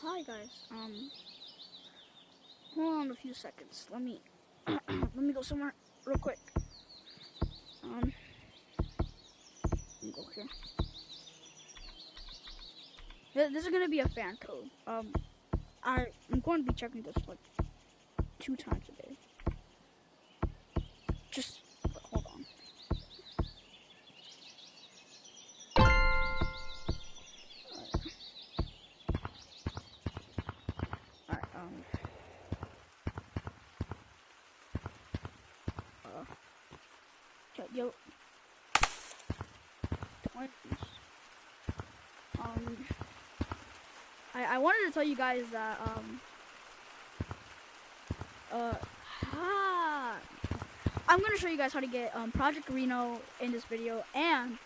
Hi guys. Hold on a few seconds. Let me let me go somewhere real quick. Let me go here. This is gonna be a fan code. I'm going to be checking this like 2 times a day. Just hold on. Alright, yo, 20s. I wanted to tell you guys that, I'm gonna show you guys how to get, Project Reno in this video and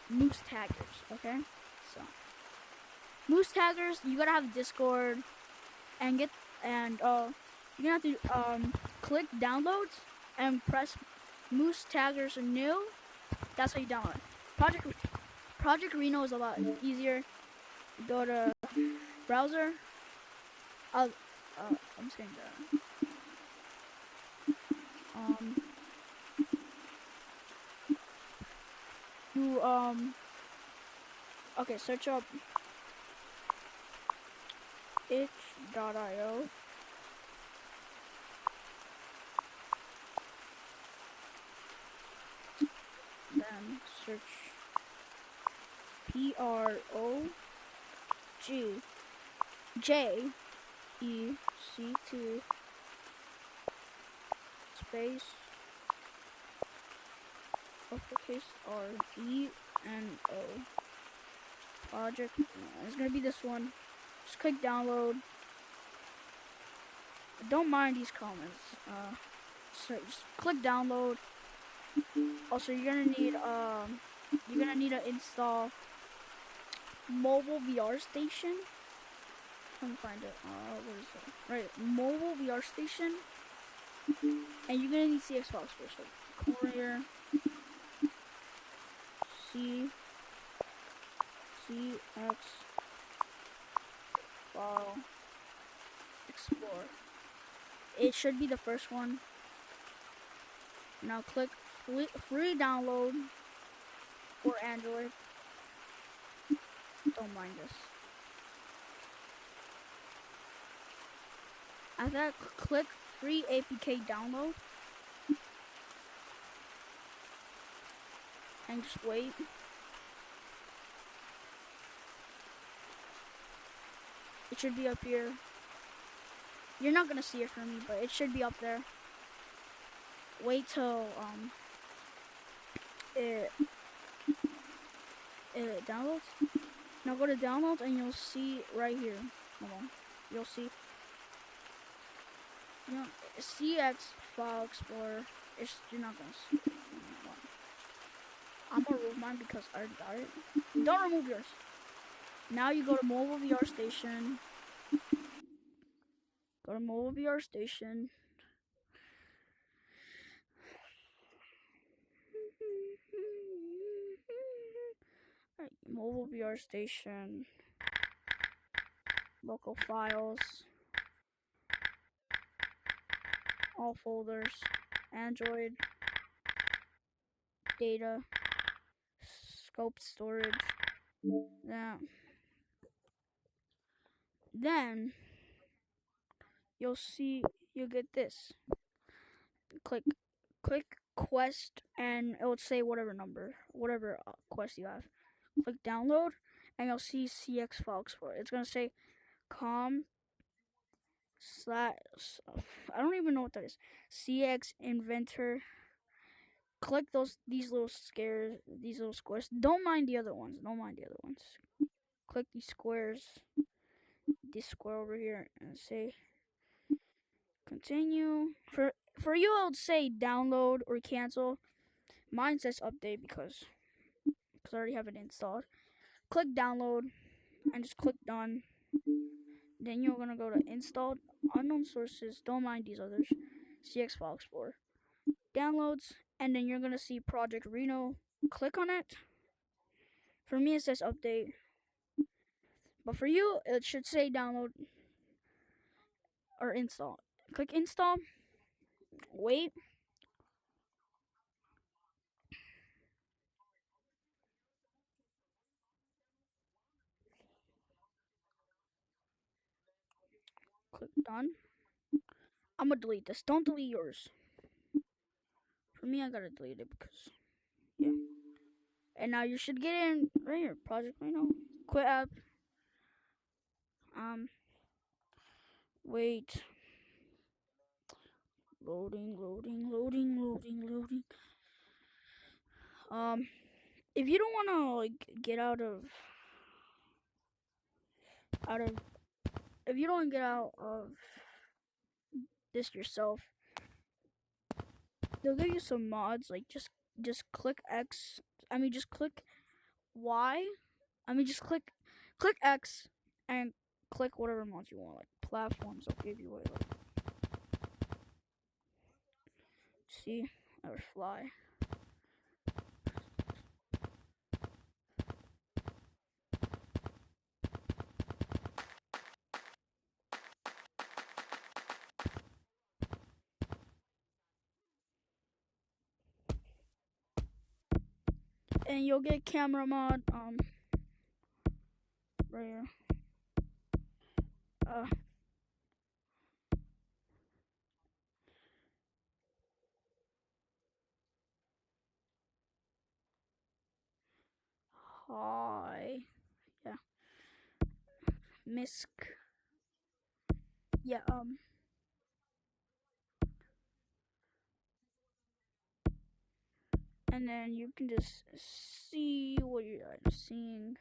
Moose Taggers, okay? So, Moose Taggers, you gotta have Discord and you're gonna have to, click downloads and press Moose Taggers new. That's how you download it. Project Reno is a lot easier. Go to browser. I'm just gonna okay, search up itch.io. Then search PROJEC2 space uppercase RENO project. It's gonna be this one. Just click download. Don't mind these comments. So just click download. Also, you're gonna need to install mobile VR station. Let me find it. What is it? Right, mobile VR station. And you're gonna need CX Fox first. So Courier CX File Explorer. It should be the first one. Now click free download for Android. Don't mind this. After that, click free APK download. And just wait. It should be up here. You're not gonna see it from me, but it should be up there. Wait till it downloads. Now go to downloads and you'll see right here. Hold on. You'll see. You know, CX File Explorer. You're not gonna see it. I'm gonna remove mine because I already got it. Don't remove yours. Now you go to mobile VR station. Go to mobile VR station. Alright, mobile VR station. Local files. All folders. Android. Data. Scope storage. Then you'll get this. Click quest and it will say whatever quest you have. Click download and you'll see CX File Explorer. It's gonna say com/ I don't even know what that is. CX Inventor. Click these little squares. Don't mind the other ones. Click these squares. This square over here and say continue. For you, I would say download or cancel. Mine says update because I already have it installed. Click download and just click done. Then you're gonna go to installed unknown sources. Don't mind these others. CX File Explorer. Downloads and then you're gonna see Project Reno. Click on it. For me, it says update, but for you, it should say download or install. Click install. Wait. Click done. I'm gonna delete this. Don't delete yours. For me, I gotta delete it because, yeah. And now you should get in right here. Project Reno. Quit app. Wait. Loading. If you don't wanna like get out of, if you don't get out of this yourself, they'll give you some mods. Like just click X. I mean, just click Y. I mean, just click X and click whatever mods you want. Like platforms, I'll give you it. Like, see, or fly. And you'll get camera mod. Right here. Hi. Yeah. Misk. Yeah. And then you can just see what you're seeing.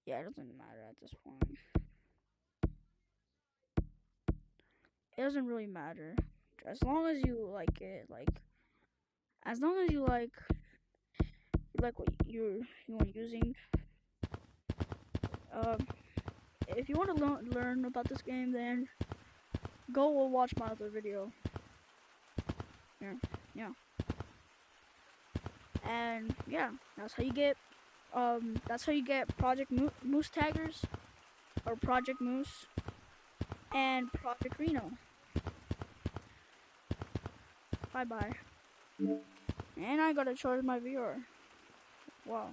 Yeah, it doesn't matter at this point. It doesn't really matter. As long as you like it, like as long as you like what you are using. If you want to learn about this game, then go watch my other video. Here, yeah. And yeah, that's how you get Project Moose taggers, or Project Moose, and Project Reno. Bye bye. And I gotta charge my VR. Wow.